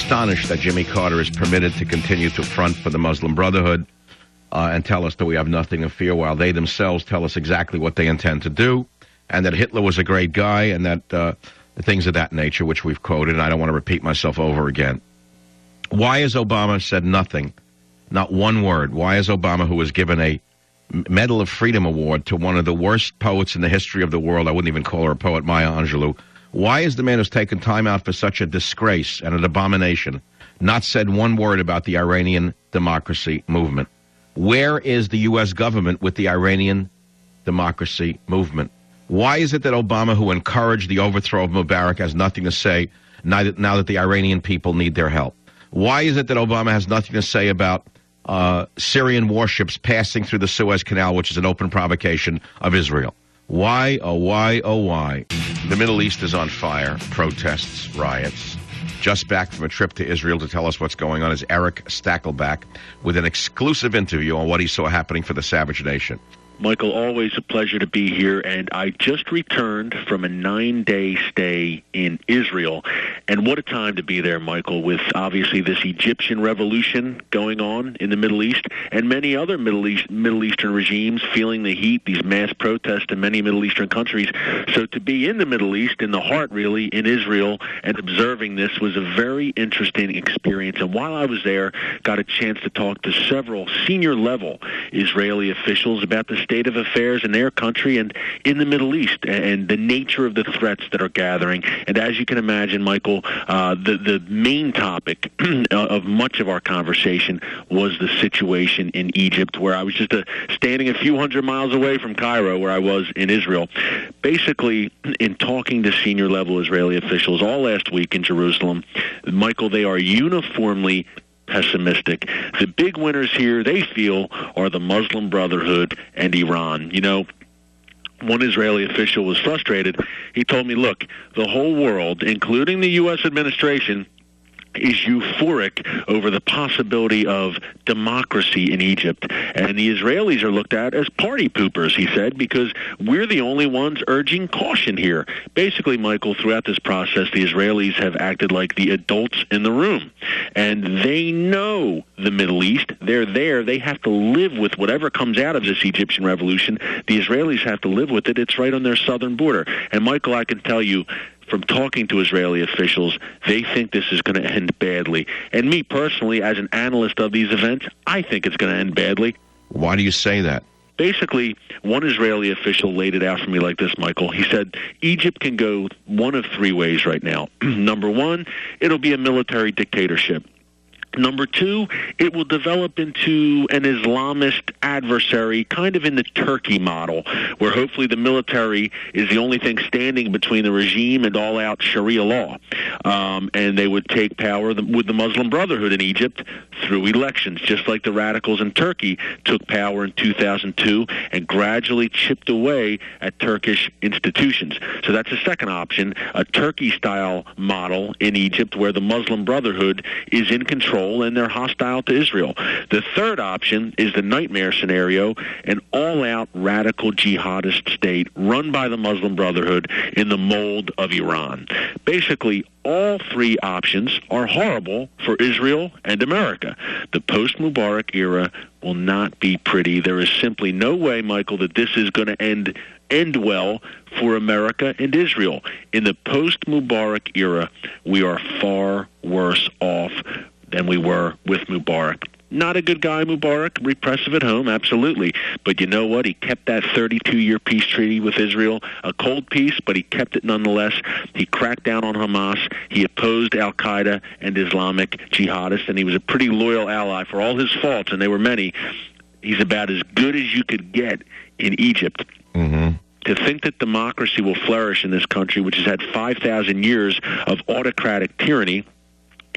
astonished that Jimmy Carter is permitted to continue to front for the Muslim Brotherhood and tell us that we have nothing to fear, while they themselves tell us exactly what they intend to do, and that Hitler was a great guy, and that things of that nature, which we've quoted, and I don't want to repeat myself over again. Why has Obama said nothing, not one word? Why has Obama, who was given a Medal of Freedom Award to one of the worst poets in the history of the world, I wouldn't even call her a poet, Maya Angelou, why is the man who's taken time out for such a disgrace and an abomination not said one word about the Iranian democracy movement? Where is the U.S. government with the Iranian democracy movement? Why is it that Obama, who encouraged the overthrow of Mubarak, has nothing to say now that the Iranian people need their help? Why is it that Obama has nothing to say about Syrian warships passing through the Suez Canal, which is an open provocation of Israel? Why, oh why, oh why? The Middle East is on fire. Protests, riots. Just back from a trip to Israel to tell us what's going on is Erick Stakelbeck with an exclusive interview on what he saw happening for the Savage Nation. Michael, always a pleasure to be here, and I just returned from a 9-day stay in Israel, and what a time to be there, Michael, with obviously this Egyptian revolution going on in the Middle East, and many other Middle Eastern regimes feeling the heat, these mass protests in many Middle Eastern countries. So to be in the Middle East, in the heart really, in Israel, and observing this was a very interesting experience, and while I was there, got a chance to talk to several senior-level Israeli officials about the state of affairs in their country and in the Middle East and the nature of the threats that are gathering. And as you can imagine, Michael, the main topic of much of our conversation was the situation in Egypt, where I was just standing a few hundred miles away from Cairo, where I was in Israel. Basically, in talking to senior-level Israeli officials all last week in Jerusalem, Michael, they are uniformly pessimistic. The big winners here, they feel, are the Muslim Brotherhood and Iran. You know, one Israeli official was frustrated. He told me, look, the whole world, including the U.S. administration, is euphoric over the possibility of democracy in Egypt. And the Israelis are looked at as party poopers, he said, because we're the only ones urging caution here. Basically, Michael, throughout this process, the Israelis have acted like the adults in the room. And they know the Middle East. They're there. They have to live with whatever comes out of this Egyptian revolution. The Israelis have to live with it. It's right on their southern border. And, Michael, I can tell you, from talking to Israeli officials, they think this is going to end badly. And me personally, as an analyst of these events, I think it's going to end badly. Why do you say that? Basically, one Israeli official laid it out for me like this, Michael. He said, Egypt can go one of three ways right now. Number one, it'll be a military dictatorship. Number two, it will develop into an Islamist adversary, kind of in the Turkey model, where hopefully the military is the only thing standing between the regime and all-out Sharia law. And they would take power with the Muslim Brotherhood in Egypt through elections, just like the radicals in Turkey took power in 2002 and gradually chipped away at Turkish institutions. So that's the second option, a Turkey-style model in Egypt where the Muslim Brotherhood is in control and they're hostile to Israel. The third option is the nightmare scenario, an all-out radical jihadist state run by the Muslim Brotherhood in the mold of Iran. Basically, all three options are horrible for Israel and America. The post-Mubarak era will not be pretty. There is simply no way, Michael, that this is going to end well for America and Israel. In the post-Mubarak era, we are far worse off than we were with Mubarak. Not a good guy, Mubarak, repressive at home, absolutely. But you know what? He kept that 32-year peace treaty with Israel, a cold peace, but he kept it nonetheless. He cracked down on Hamas. He opposed al-Qaeda and Islamic jihadists, and he was a pretty loyal ally for all his faults, and they were many. He's about as good as you could get in Egypt. Mm-hmm. To think that democracy will flourish in this country, which has had 5,000 years of autocratic tyranny,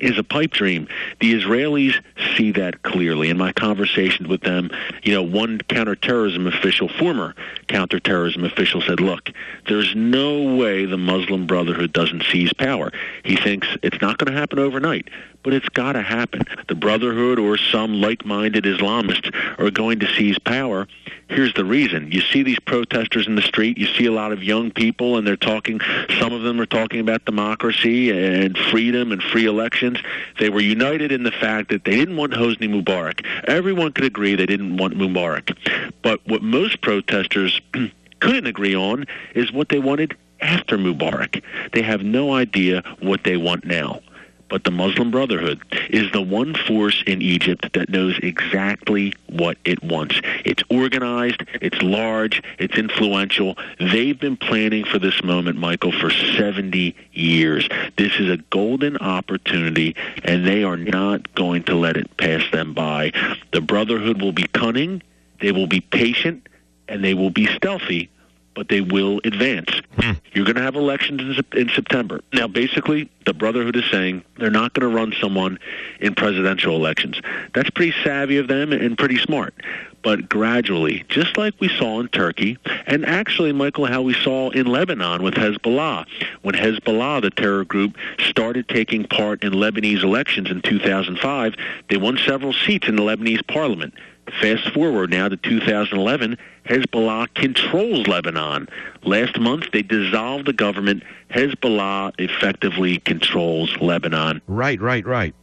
is a pipe dream. The Israelis see that clearly. In my conversations with them, you know, one counterterrorism official, former counterterrorism official, said, look, there's no way the Muslim Brotherhood doesn't seize power. He thinks it's not going to happen overnight, but it's got to happen. The Brotherhood or some like-minded Islamists are going to seize power. Here's the reason. You see these protesters in the street. You see a lot of young people, and they're talking. Some of them are talking about democracy and freedom and free elections. They were united in the fact that they didn't want Hosni Mubarak. Everyone could agree they didn't want Mubarak. But what most protesters couldn't agree on is what they wanted after Mubarak. They have no idea what they want now. But the Muslim Brotherhood is the one force in Egypt that knows exactly what it wants. It's organized, it's large, it's influential. They've been planning for this moment, Michael, for 70 years. This is a golden opportunity, and they are not going to let it pass them by. The Brotherhood will be cunning, they will be patient, and they will be stealthy, but they will advance. You're going to have elections in September. Now, basically, the Brotherhood is saying they're not going to run someone in presidential elections. That's pretty savvy of them and pretty smart. But gradually, just like we saw in Turkey, and actually, Michael, how we saw in Lebanon with Hezbollah, when Hezbollah, the terror group, started taking part in Lebanese elections in 2005, they won several seats in the Lebanese parliament. Fast forward now to 2011, Hezbollah controls Lebanon. Last month, they dissolved the government. Hezbollah effectively controls Lebanon. Right.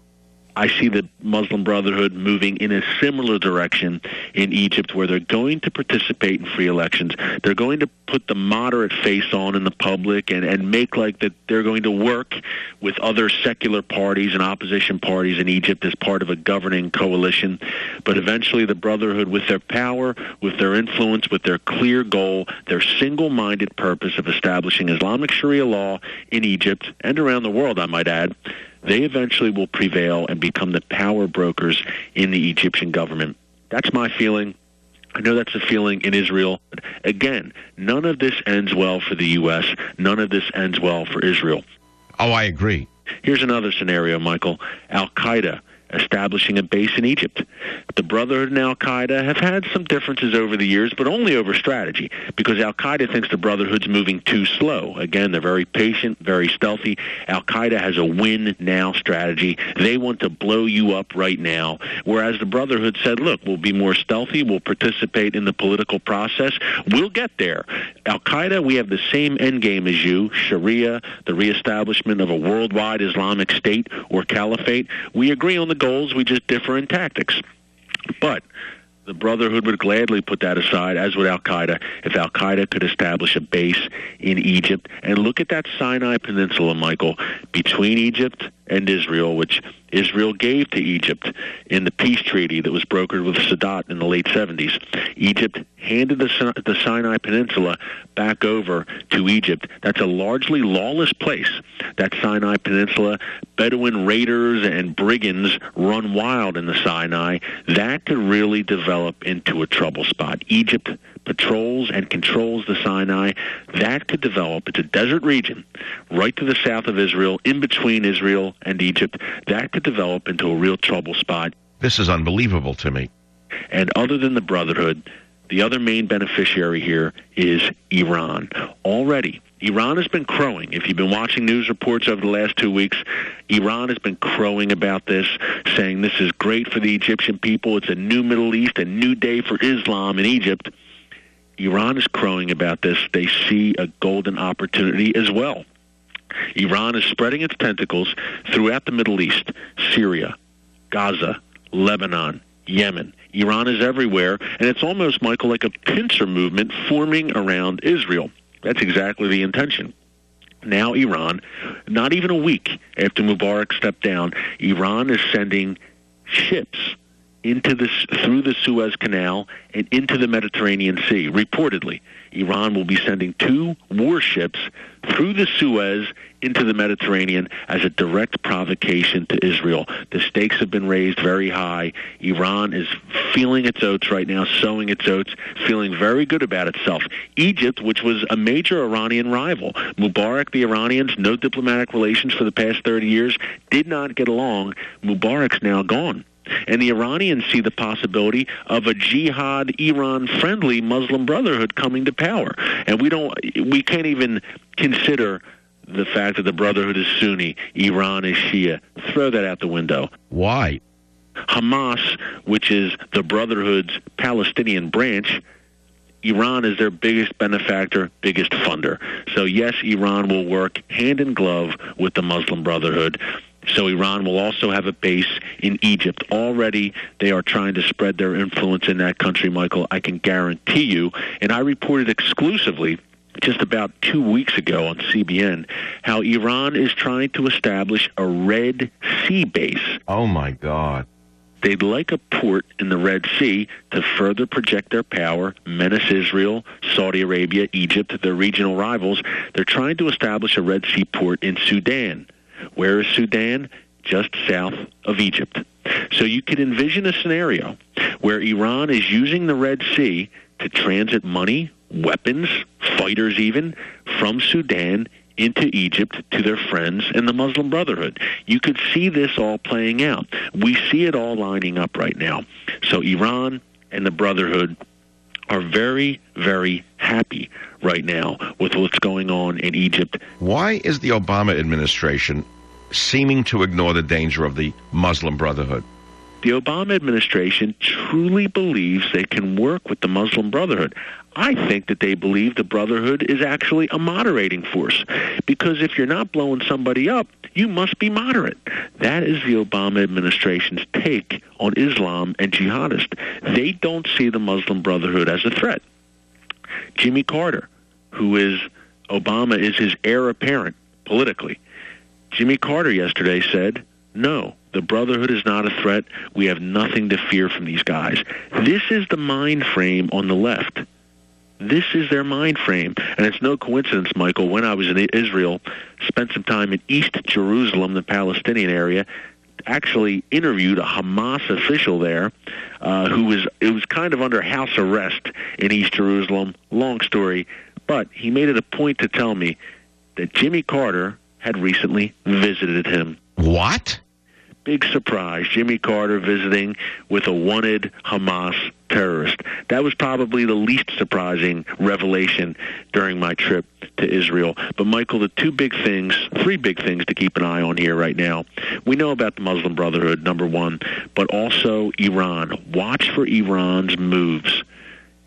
I see the Muslim Brotherhood moving in a similar direction in Egypt, where they're going to participate in free elections. They're going to put the moderate face on in the public and make like that they're going to work with other secular parties and opposition parties in Egypt as part of a governing coalition. But eventually the Brotherhood, with their power, with their influence, with their clear goal, their single-minded purpose of establishing Islamic Sharia law in Egypt and around the world, I might add, they eventually will prevail and become the power brokers in the Egyptian government. That's my feeling. I know that's a feeling in Israel. But again, none of this ends well for the U.S. None of this ends well for Israel. Oh, I agree. Here's another scenario, Michael. Al-Qaeda establishing a base in Egypt. The Brotherhood and Al-Qaeda have had some differences over the years, but only over strategy, because Al-Qaeda thinks the Brotherhood's moving too slow. Again, they're very patient, very stealthy. Al-Qaeda has a win-now strategy. They want to blow you up right now, whereas the Brotherhood said, look, we'll be more stealthy, we'll participate in the political process, we'll get there. Al-Qaeda, we have the same end game as you, Sharia, the reestablishment of a worldwide Islamic state or caliphate. We agree on the goals, we just differ in tactics. But the Brotherhood would gladly put that aside, as would Al-Qaeda, if Al-Qaeda could establish a base in Egypt. And look at that Sinai Peninsula, Michael, between Egypt and Israel, which Israel gave to Egypt in the peace treaty that was brokered with Sadat in the late 70s. Egypt handed the Sinai Peninsula back over to Egypt. That's a largely lawless place, that Sinai Peninsula. Bedouin raiders and brigands run wild in the Sinai. That could really develop into a trouble spot. Egypt patrols and controls the Sinai. That could develop. It's a desert region right to the south of Israel, in between Israel and Egypt. That could develop into a real trouble spot. This is unbelievable to me. And other than the Brotherhood, the other main beneficiary here is Iran. Already, Iran has been crowing. If you've been watching news reports over the last 2 weeks, Iran has been crowing about this, saying this is great for the Egyptian people. It's a new Middle East, a new day for Islam in Egypt. Iran is crowing about this. They see a golden opportunity as well. Iran is spreading its tentacles throughout the Middle East, Syria, Gaza, Lebanon, Yemen. Iran is everywhere, and it's almost, Michael, like a pincer movement forming around Israel. That's exactly the intention. Now Iran, not even a week after Mubarak stepped down, Iran is sending ships through the Suez Canal and into the Mediterranean Sea. Reportedly, Iran will be sending 2 warships through the Suez into the Mediterranean as a direct provocation to Israel. The stakes have been raised very high. Iran is feeling its oats right now, sowing its oats, feeling very good about itself. Egypt, which was a major Iranian rival, Mubarak, the Iranians, no diplomatic relations for the past 30 years, did not get along. Mubarak's now gone. And the Iranians see the possibility of a jihad, Iran-friendly Muslim Brotherhood coming to power. And we can't even consider the fact that the Brotherhood is Sunni, Iran is Shia. Throw that out the window. Why? Hamas, which is the Brotherhood's Palestinian branch, Iran is their biggest benefactor, biggest funder. So yes, Iran will work hand in glove with the Muslim Brotherhood. So Iran will also have a base in Egypt. Already they are trying to spread their influence in that country, Michael. I can guarantee you, and I reported exclusively just about 2 weeks ago on CBN, how Iran is trying to establish a Red Sea base. Oh, my God. They'd like a port in the Red Sea to further project their power, menace Israel, Saudi Arabia, Egypt, their regional rivals. They're trying to establish a Red Sea port in Sudan. Where is Sudan? Just south of Egypt. So you could envision a scenario where Iran is using the Red Sea to transit money, weapons, fighters even, from Sudan into Egypt to their friends in the Muslim Brotherhood. You could see this all playing out. We see it all lining up right now. So Iran and the Brotherhood are very, very happy right now with what's going on in Egypt. Why is the Obama administration seeming to ignore the danger of the Muslim Brotherhood? The Obama administration truly believes they can work with the Muslim Brotherhood. I think that they believe the Brotherhood is actually a moderating force, because if you're not blowing somebody up, you must be moderate. That is the Obama administration's take on Islam and jihadists. They don't see the Muslim Brotherhood as a threat. Jimmy Carter, who is Obama is his heir apparent politically, Jimmy Carter yesterday said, no, the Brotherhood is not a threat. We have nothing to fear from these guys. This is the mind frame on the left. This is their mind frame. And it's no coincidence, Michael, when I was in Israel, spent some time in East Jerusalem, the Palestinian area, actually interviewed a Hamas official there it was kind of under house arrest in East Jerusalem. Long story. But he made it a point to tell me that Jimmy Carter had recently visited him. What? Big surprise. Jimmy Carter visiting with a wanted Hamas terrorist. That was probably the least surprising revelation during my trip to Israel. But, Michael, the three big things to keep an eye on here right now. We know about the Muslim Brotherhood, number one, but also Iran. Watch for Iran's moves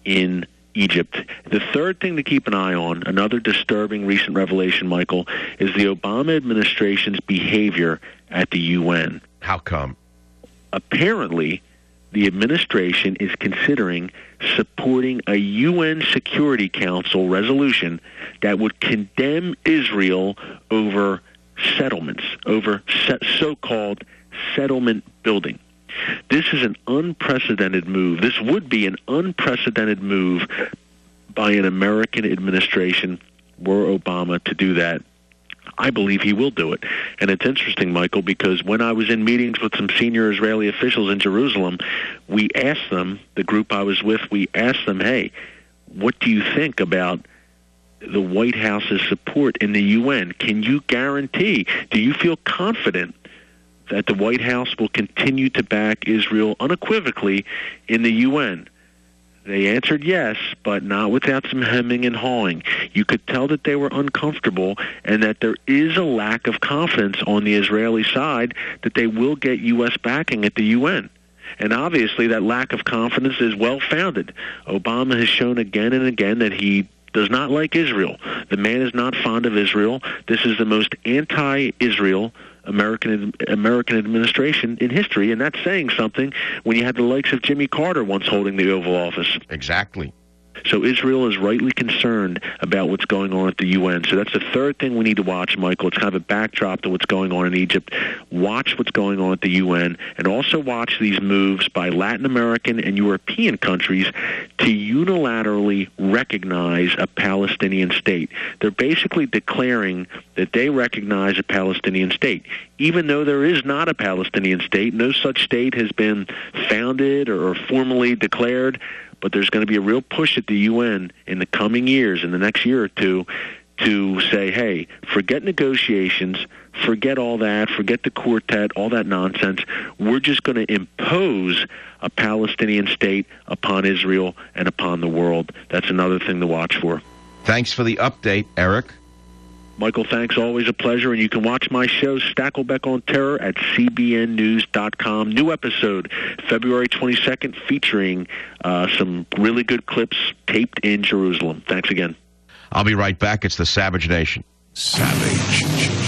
in Egypt. The third thing to keep an eye on, another disturbing recent revelation, Michael, is the Obama administration's behavior at the UN. How come? Apparently, the administration is considering supporting a UN Security Council resolution that would condemn Israel over settlements, over so-called settlement building. This is an unprecedented move. This would be an unprecedented move by an American administration were Obama to do that. I believe he will do it. And it's interesting, Michael, because when I was in meetings with some senior Israeli officials in Jerusalem, we asked them, the group I was with, we asked them, hey, what do you think about the White House's support in the UN? Can you guarantee, do you feel confident that the White House will continue to back Israel unequivocally in the UN? They answered yes, but not without some hemming and hawing. You could tell that they were uncomfortable and that there is a lack of confidence on the Israeli side that they will get U.S. backing at the UN. And obviously that lack of confidence is well-founded. Obama has shown again and again that he does not like Israel. The man is not fond of Israel. This is the most anti-Israel American administration in history, and that's saying something when you had the likes of Jimmy Carter once holding the Oval Office. Exactly. So Israel is rightly concerned about what's going on at the UN. So that's the third thing we need to watch, Michael. It's kind of a backdrop to what's going on in Egypt. Watch what's going on at the UN, and also watch these moves by Latin American and European countries to unilaterally recognize a Palestinian state. They're basically declaring that they recognize a Palestinian state. Even though there is not a Palestinian state, no such state has been founded or formally declared, but there's going to be a real push at the UN in the coming years, in the next year or two, to say, hey, forget negotiations, forget all that, forget the quartet, all that nonsense. We're just going to impose a Palestinian state upon Israel and upon the world. That's another thing to watch for. Thanks for the update, Eric. Michael, thanks. Always a pleasure. And you can watch my show, Stakelbeck on Terror, at cbnnews.com. New episode, February 22nd, featuring some really good clips taped in Jerusalem. Thanks again. I'll be right back. It's the Savage Nation. Savage.